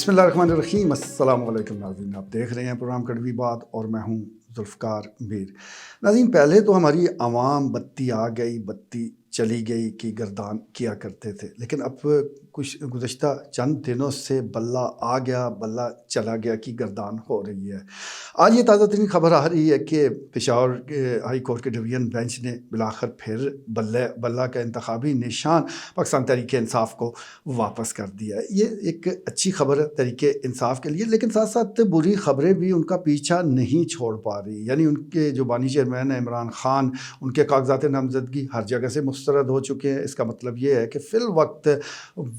बिस्मिल्लाहिर्रहमानिर्रहीम। अस्सलाम वालेकुम नाज़रीन, आप देख रहे हैं प्रोग्राम कड़वी बात और मैं हूँ ज़ुल्फ़िकार मीर। नाज़रीन, पहले तो हमारी आवाम बत्ती आ गई बत्ती चली गई की गर्दान किया करते थे, लेकिन अब कुछ गुज़श्ता चंद दिनों से बल्ला आ गया बल्ला चला गया की गर्दान हो रही है। आज ये ताज़ा तरीन खबर आ रही है कि पेशावर के हाई कोर्ट के डिवीज़न बेंच ने बिलाखिर फिर बल्ला का इंतखाबी निशान पाकिस्तान तहरीक इंसाफ को वापस कर दिया है। ये एक अच्छी खबर है तहरीक इंसाफ के लिए, लेकिन साथ साथ बुरी खबरें भी उनका पीछा नहीं छोड़ पा रही। यानी उनके जो बानी चेयरमैन है इमरान खान, उनके कागजात नामजदगी हर जगह से मुस्तरद हो चुके हैं। इसका मतलब ये है कि फ़िल वक्त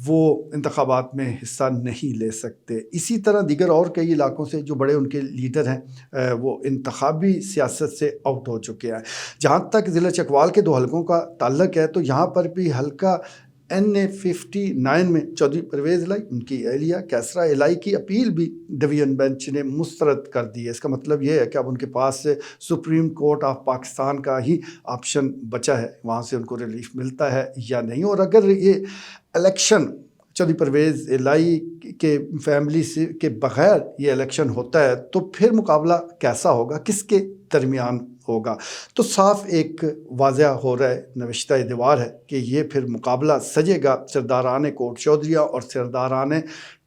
वो इंतखाबात में हिस्सा नहीं ले सकते। इसी तरह दीगर और कई इलाकों से जो बड़े उनके लीडर हैं वो इंतखाबी सियासत से आउट हो चुके हैं। जहाँ तक ज़िला चकवाल के 2 हलकों का ताल्लुक है तो यहाँ पर भी हल्का NA-59 में चौधरी परवेज़ इलाही, उनकी एहलिया कैसरा इलाही की अपील भी डिवीज़न बेंच ने मुस्तरद कर दी है। इसका मतलब ये है कि अब उनके पास सुप्रीम कोर्ट ऑफ पाकिस्तान का ही ऑप्शन बचा है, वहाँ से उनको रिलीफ मिलता है या नहीं। और अगर ये इलेक्शन चौधरी परवेज़ इलाही के फैमिली से के बग़ैर ये इलेक्शन होता है तो फिर मुकाबला कैसा होगा, किसके दरमियान होगा? तो साफ एक वाज़ह हो रहा है, नविश्ता दीवार है कि ये फिर मुकाबला सजेगा सरदारान कोट चौधरिया और सरदारान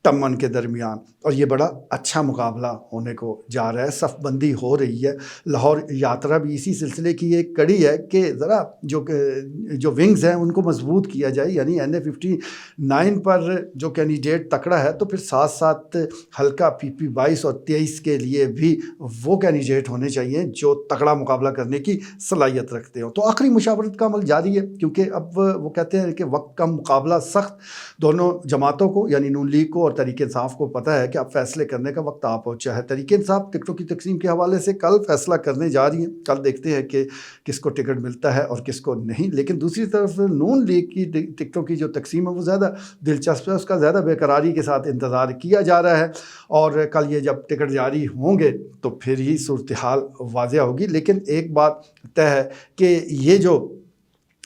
टम्मन के दरमियान, और ये बड़ा अच्छा मुकाबला होने को जा रहा है। सफ़बंदी हो रही है। लाहौर यात्रा भी इसी सिलसिले की एक कड़ी है कि ज़रा जो विंग्स हैं उनको मजबूत किया जाए। यानी NA-59 पर जो कैंडिडेट तकड़ा है तो फिर साथ साथ हल्का PP-22 और 23 के लिए भी वो कैंडिडेट होने चाहिए जो तगड़ा मुकाबला करने की सलाहियत रखते हो। तो आखिरी मुशावरत का अमल जारी है, क्योंकि अब वो कहते हैं कि वक्त का मुकाबला सख्त। दोनों जमातों को यानी नून लीग को और तहरीक इंसाफ को पता है कि अब फैसले करने का वक्त आ पहुंचा है। तहरीक इंसाफ टिकटों की तकसीम के हवाले से कल फैसला करने जा रही है। कल देखते हैं कि किसको टिकट मिलता है और किसको नहीं। लेकिन दूसरी तरफ नून लीग की टिकटों की जो तकसीम है वो ज़्यादा दिलचस्प है, उसका ज़्यादा बेकरारी के साथ इंतज़ार किया जा रहा है। और कल ये जब टिकट जारी होंगे तो फिर ही सूरत हाल वाज़ह होगी। लेकिन एक बात तय है कि ये जो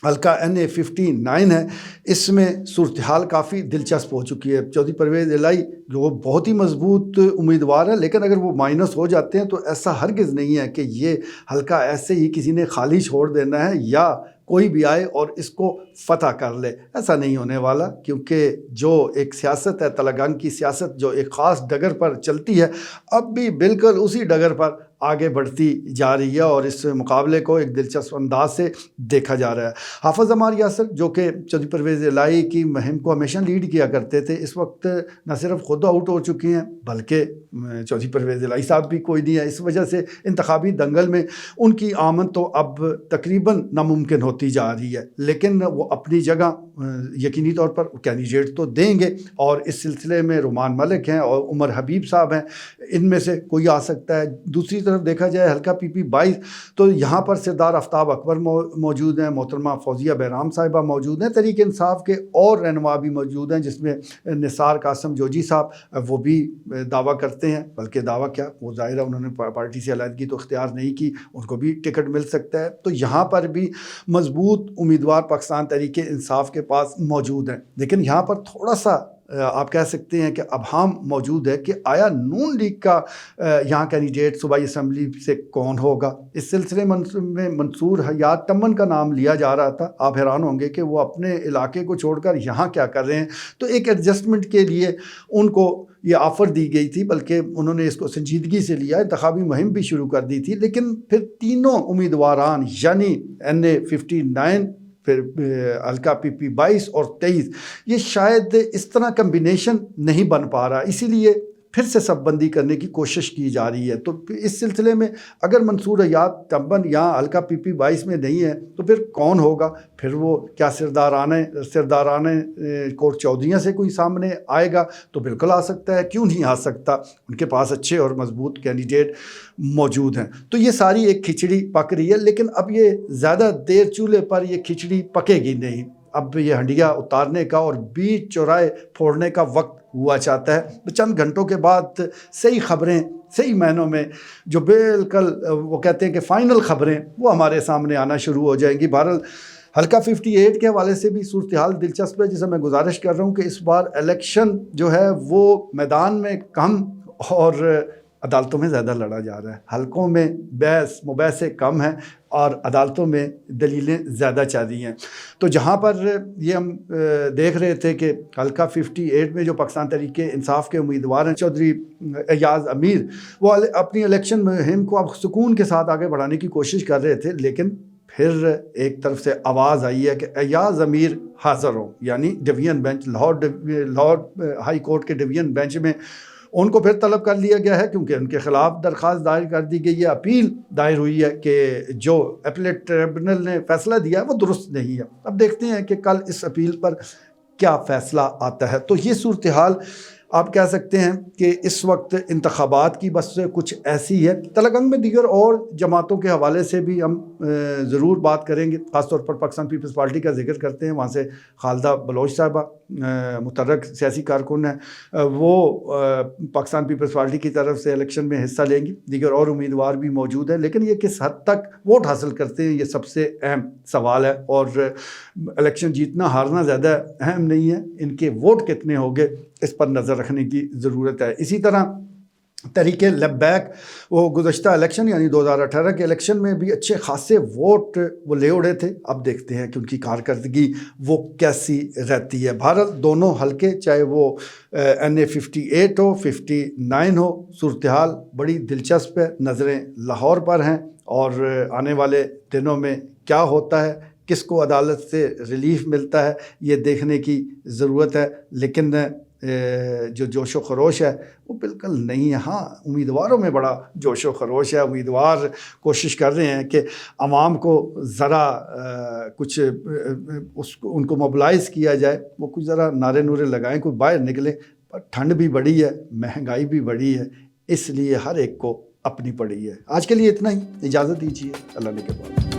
हल्का NA-59 है इसमें सूरत हाल काफ़ी दिलचस्प हो चुकी है। चौधरी परवेज़ इलाही जो बहुत ही मजबूत उम्मीदवार है, लेकिन अगर वो माइनस हो जाते हैं तो ऐसा हरगिज़ नहीं है कि ये हल्का ऐसे ही किसी ने खाली छोड़ देना है या कोई भी आए और इसको फ़तह कर ले। ऐसा नहीं होने वाला, क्योंकि जो एक सियासत है तलगंग की सियासत जो एक ख़ास डगर पर चलती है, अब भी बिल्कुल उसी डगर पर आगे बढ़ती जा रही है और इस मुकाबले को एक दिलचस्प अंदाज से देखा जा रहा है। हाफ़िज़ अम्मार यासर जो कि चौधरी परवेज़ इलाही की मुहिम को हमेशा लीड किया करते थे, इस वक्त न सिर्फ खुद आउट हो चुके हैं बल्कि चौधरी परवेज़ इलाही साहब भी कोई नहीं है। इस वजह से इंतखाबी दंगल में उनकी आमद तो अब तकरीबन नामुमकिन होती जा रही है। लेकिन वो अपनी जगह यकीनी तौर पर कैंडिडेट तो देंगे, और इस सिलसिले में रुमान मलिक हैं और उमर हबीब साहब हैं, इनमें से कोई आ सकता है। दूसरी तरफ देखा जाए हल्का PP-22 तो यहाँ पर सरदार आफ्ताब अकबर मौजूद हैं, मोहतरमा फौजिया बहराम साहिबा मौजूद हैं, तहरीक इंसाफ के और रहनुमा भी मौजूद हैं जिसमें निसार कासम जोजी साहब वो भी दावा करते हैं। बल्कि दावा क्या, वो ज़ाहिर है उन्होंने पार्टी से अलहदगी तो इख्तियार नहीं की, उनको भी टिकट मिल सकता है। तो यहाँ पर भी मजबूत उम्मीदवार पाकिस्तान तहरीक इंसाफ के पास मौजूद हैं। लेकिन यहाँ पर थोड़ा सा आप कह सकते हैं कि अबहम मौजूद है कि आया नून लीग का यहाँ कैंडिडेट सूबाई असम्बली से कौन होगा। इस सिलसिले में मंसूर हयात टम्मन का नाम लिया जा रहा था। आप हैरान होंगे कि वो अपने इलाके को छोड़कर यहाँ क्या कर रहे हैं। तो एक एडजस्टमेंट के लिए उनको ये ऑफ़र दी गई थी, बल्कि उन्होंने इसको संजीदगी से लिया, इंतखाबी मुहिम भी शुरू कर दी थी। लेकिन फिर तीनों उम्मीदवारान यानी NA-59 फिर हल्का PP-22 और 23 ये शायद इस तरह कम्बिनेशन नहीं बन पा रहा, इसीलिए फिर से सफ़बंदी करने की कोशिश की जा रही है। तो इस सिलसिले में अगर मंसूर हयात टम्मन यहाँ हल्का PP-22 में नहीं है तो फिर कौन होगा? फिर वो क्या सरदारान कोट चौधरिया से कोई सामने आएगा? तो बिल्कुल आ सकता है, क्यों नहीं आ सकता, उनके पास अच्छे और मजबूत कैंडिडेट मौजूद हैं। तो ये सारी एक खिचड़ी पक रही है, लेकिन अब ये ज़्यादा देर चूल्हे पर ये खिचड़ी पकेगी नहीं। अब ये हंडिया उतारने का और बीच चौराहे फोड़ने का वक्त हुआ चाहता है। चंद घंटों के बाद सही खबरें, सही मायनों में जो बिल्कुल वो कहते हैं कि फ़ाइनल खबरें, वो हमारे सामने आना शुरू हो जाएंगी। बहरहाल حلقہ 58 کے حوالے سے بھی صورتحال دلچسپ ہے، جسے میں گزارش کر رہا ہوں کہ اس بار الیکشن جو ہے وہ میدان میں کم اور عدالتوں میں زیادہ لڑا جا رہا ہے۔ حلقوں میں بحث مباحثے کم ہیں اور عدالتوں میں دلیلیں زیادہ چل رہی ہیں۔ تو جہاں پر یہ ہم دیکھ رہے تھے کہ حلقہ 58 میں جو پاکستان تحریک انصاف کے امیدوار ہیں چودھری ایاز امیر، وہ اپنی الیکشن مہم کو اب سکون کے ساتھ آگے بڑھانے کی کوشش کر رہے تھے، لیکن پھر ایک طرف سے آواز آئی ہے کہ ایاز امیر حاضر ہوں، یعنی division bench Lahore high court کے ڈویژن بینچ میں ان کو پھر طلب کر لیا گیا ہے، کیونکہ ان کے خلاف درخواست دائر کر دی گئی ہے، اپیل دائر ہوئی ہے کہ جو اپیلیٹ ٹریبونل نے فیصلہ دیا ہے وہ درست نہیں ہے۔ اب دیکھتے ہیں کہ کل اس اپیل پر کیا فیصلہ آتا ہے۔ تو یہ صورتحال آپ کہہ سکتے ہیں کہ اس وقت انتخابات کی بس کچھ ایسی ہے۔ تلنگانہ میں دیگر اور جماعتوں کے حوالے سے بھی ہم ضرور بات کریں گے، خاص طور پر پاکستان پیپلز پارٹی کا ذکر کرتے ہیں۔ وہاں سے خالدہ بلوچ صاحبہ متحرک سیاسی کارکن ہیں، وہ پاکستان پیپلز پارٹی کی طرف سے الیکشن میں حصہ لیں گی۔ دیگر اور امیدوار بھی موجود ہیں، لیکن یہ کس حد تک ووٹ حاصل کرتے ہیں یہ سب سے اہم سوال ہے، اور الیکشن جیتنا ہارنا زیادہ اہم نہیں ہے، ان کے ووٹ کتنے ہوگے اس پر نظر رکھنے کی ضرورت ہے۔ اسی طرح تحریک لبیک وہ گزشتہ الیکشن یعنی 2018 کے الیکشن میں بھی اچھے خاصے ووٹ وہ لے اڑے تھے۔ اب دیکھتے ہیں کہ ان کی کارکردگی وہ کیسی رہتی ہے۔ بہرحال دونوں حلقے چاہے وہ NA 58 ہو 59 ہو، صورتحال بڑی دلچسپ ہے۔ نظریں لاہور پر ہیں اور آنے والے دنوں میں کیا ہوتا ہے، کس کو عدالت سے ریلیف ملتا ہے، یہ دیکھنے کی ضرورت ہے۔ لیکن جو جوش و خروش ہے وہ بالکل نہیں ہے۔ ہاں، امیدواروں میں بڑا جوش و خروش ہے، امیدوار کوشش کر رہے ہیں کہ عوام کو ذرا کچھ ان کو موبلائز کیا جائے، وہ کچھ ذرا نعرے نورے لگائیں، کوئی باہر نکلے۔ پر ٹھنڈ بھی بڑی ہے، مہنگائی بھی بڑی ہے، اس لیے ہر ایک کو اپنی پڑی ہے۔ آج کے لیے اتنا ہی، اجازت دیجیے، اللہ نے کے بعد۔